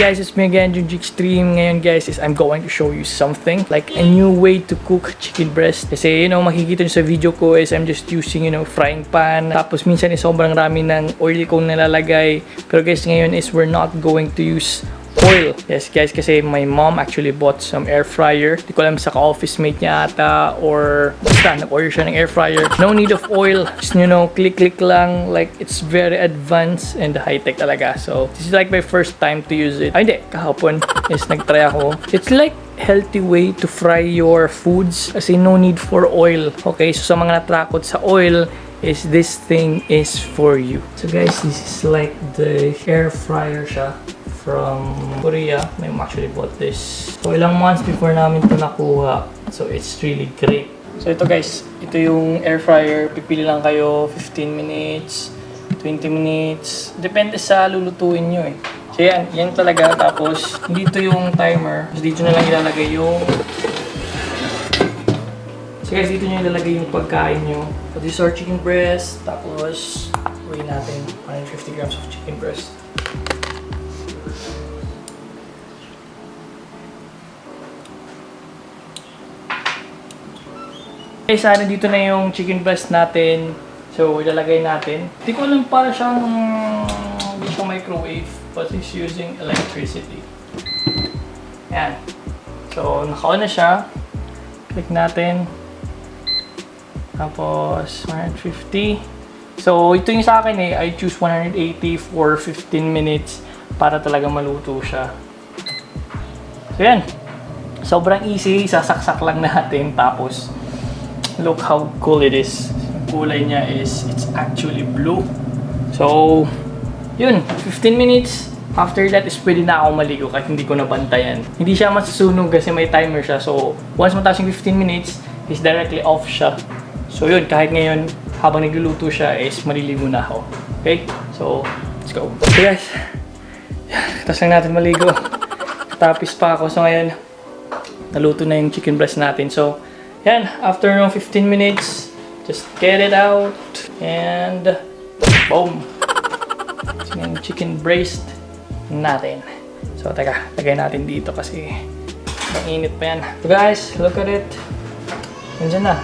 guys, it's me again, Junji Extreme. Ngayon guys is I'm going to show you something like a new way to cook chicken breast. Kasi makikita nyo sa video ko is I'm just using frying pan. Tapos minsan is sobrang rami ng oil kong nalalagay. Pero guys, ngayon is we're not going to use oil. Yes guys, kasi my mom actually bought some air fryer. Di ko alam sa ka-office mate niya ata or basta nag-order siya ng air fryer. No need of oil. Just click lang. Like it's very advanced and high-tech talaga. So this is like my first time to use it. Ay hindi, kahapon is nag-try ako. It's like healthy way to fry your foods kasi no need for oil. Okay, so sa mga natakot sa oil is this thing is for you. So guys, this is like the air fryer siya from Korea. I actually bought this. So ilang months before namin ito nakuha. So it's really great. So ito guys, ito yung air fryer. Pipili lang kayo 15 minutes, 20 minutes. Depende sa lulutuin nyo eh. So yan talaga. Tapos dito yung timer. Tapos dito na lang ilalagay yung dito nyo ilalagay yung pagkain nyo. So this is our chicken breast. Tapos weigh natin 150 grams of chicken breast. Guys, dito na yung chicken breast natin. So, ilalagay natin. Hindi ko alam para siyang microwave, but it's using electricity. Ayan. So, naka-on na siya. Click natin. Tapos, 150. So, ito yung sa akin eh. I choose 180 for 15 minutes para talaga maluto siya. So, yan. Sobrang easy. Sasaksak lang natin. Tapos, look how cool it is. Kulay niya is, it's actually blue. So, yun. 15 minutes. After that is pwede na ako maligo kahit hindi ko nabantayan. Hindi siya masusunog kasi may timer siya. So, once matapos yung 15 minutes, is directly off siya. So, yun. Kahit ngayon, habang nagluluto siya is maliligo na ako. Okay? So, let's go. Okay guys. Tapos lang natin maligo. Tapis pa ako. So, ngayon, naluto na yung chicken breast natin. So, yan, after 15 minutes, just get it out and boom! So, yung chicken breast natin. So, teka, lagay natin dito kasi ang init pa yan. So guys, look at it. Nandiyan na.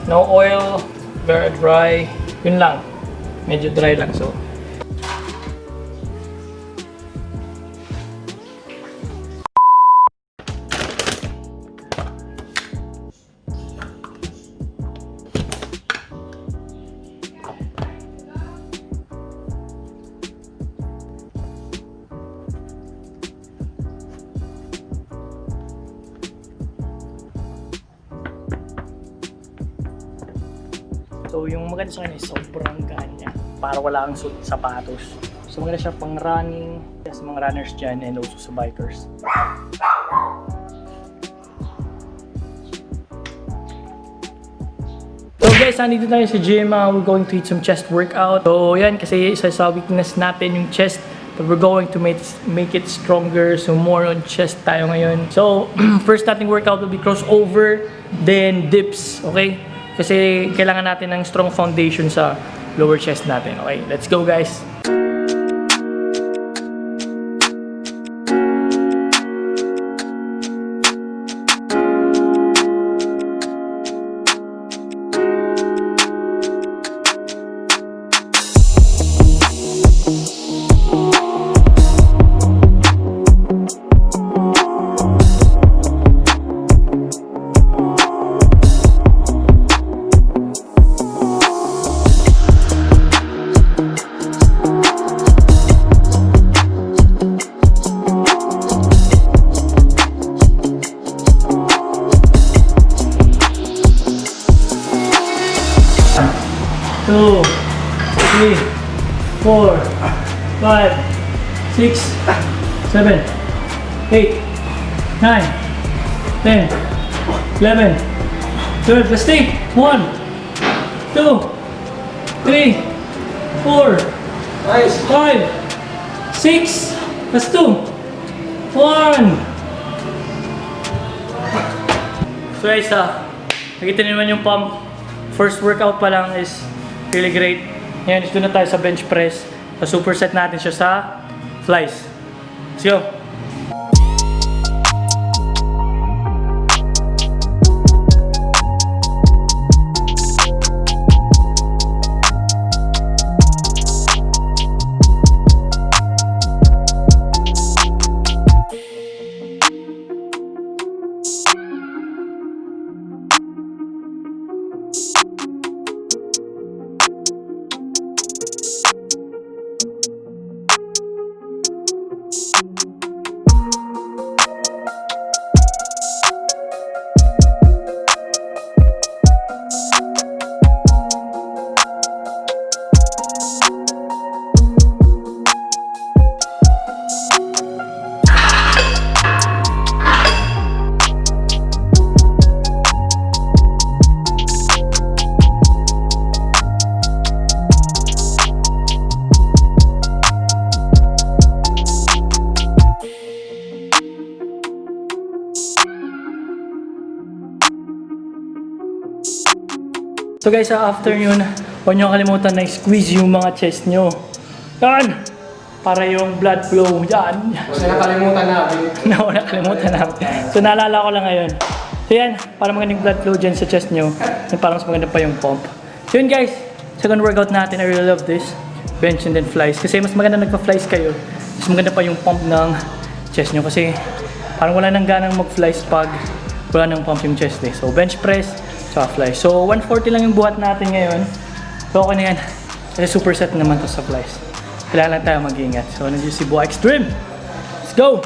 No oil, very dry. Yun lang. Medyo dry lang. So, So, yung maganda sa kanya is sobrang ganya. Para wala kang sapatos. So, maganda siya pang running. Sa mga runners dyan and also sa bikers. So guys, nandito tayo sa gym. We're going to hit some chest workout. So, yan. Kasi isa sa weakness natin yung chest. But we're going to make it stronger. So, more on chest tayo ngayon. So, first nating workout will be crossover. Then, dips. Okay? Kasi kailangan natin ng strong foundation sa lower chest natin. Okay, let's go guys! Two, 3, 4, 5, 6, 7, 8, 9, 10, 11, 12. Let's take 1, 2, 3, 4, 5, 6. Let's do 1. So guys, nakita niyo naman yung pump. First workout pa lang is really great. Ngayon, doon na tayo sa bench press. So superset natin siya sa flies. Let's go! So guys, sa afternoon, huwag nyo kalimutan na squeeze yung mga chest nyo. Yan! Para yung blood flow. Yan! Kasi nakalimutan namin. Nakalimutan namin. So naalala ko lang ngayon. So yan, para magandang blood flow dyan sa chest nyo. And para mas maganda pa yung pump. So yun guys, second workout natin. I really love this. Bench and then flies. Kasi mas maganda nagpa-flies kayo. Mas maganda pa yung pump ng chest nyo. Kasi parang wala nang ganang mag-flies pag wala nang pump yung chest eh. So bench press, sa flies. So 140 lang yung buhat natin ngayon. So okay na yan. Kasi superset naman to sa flies. Kailangan lang tayo mag-iingat. So nandiyo si Buha Extreme. Let's go!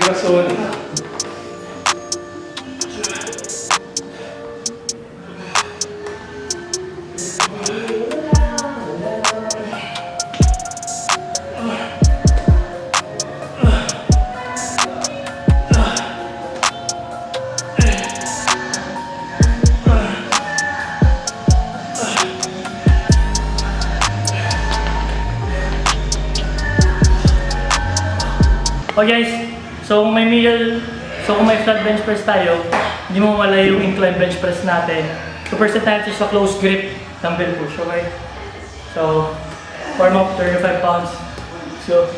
Grason. Okay guys, so kung may flat bench press tayo, hindi mo mawala yung incline bench press natin. Superset natin sa close grip dumbbell push, okay? So, warm up 35 pounds. Let's go.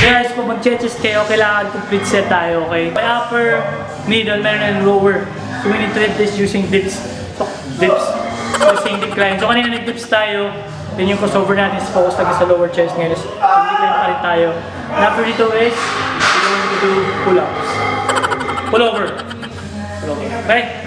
Guys, pag mag-chest kayo, kailangan complete set tayo, okay? May upper, middle, meron and lower. So we need to hit this using dips. So, dips. Using decline. So kanina nag-dips tayo. Then yung crossover natin is focus talaga sa lower chest ngayon. So, decline pa rin tayo. And after dito is, we're going to do pull-ups. Pull over. Pull over. Okay?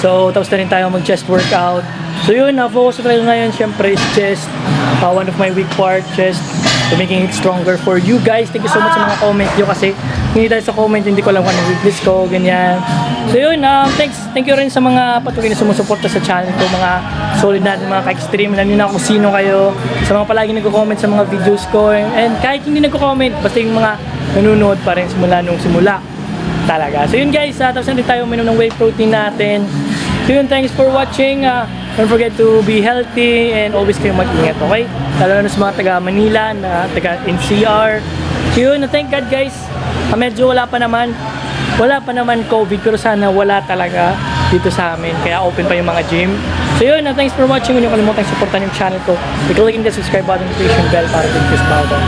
So, tapos na rin tayo mag-chest workout. So yun, focus na tayo ngayon, syempre is chest. One of my weak part, chest. So making it stronger for you guys. Thank you so much sa mga comment nyo kasi hindi dahil sa comment, hindi ko alam kung anong weakness ko, ganyan. So yun, thank you rin sa mga patuloy na sumusuporta sa channel ko, mga solid natin, mga ka-extreme. Alam nyo na kung sino kayo, sa mga palagi nagko-comment sa mga videos ko. And kahit hindi nagko-comment, basta yung mga nanonood pa rin simula nung simula. Talaga. So yun guys, tapos na din tayo uminom ng whey protein natin. So yun, thanks for watching. Don't forget to be healthy and always kayong mag-ingat, okay? Lalo na sa mga taga Manila, na taga NCR. So yun, thank God guys. Medyo wala pa naman COVID, pero sana wala talaga dito sa amin. Kaya open pa yung mga gym. So yun, thanks for watching. Huwag niyo kalimutang supportan yung channel ko. Clicking the subscribe button, notification bell para din sa mga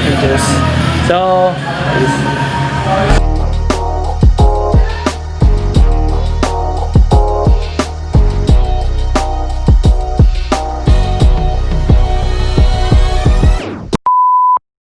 videos. So,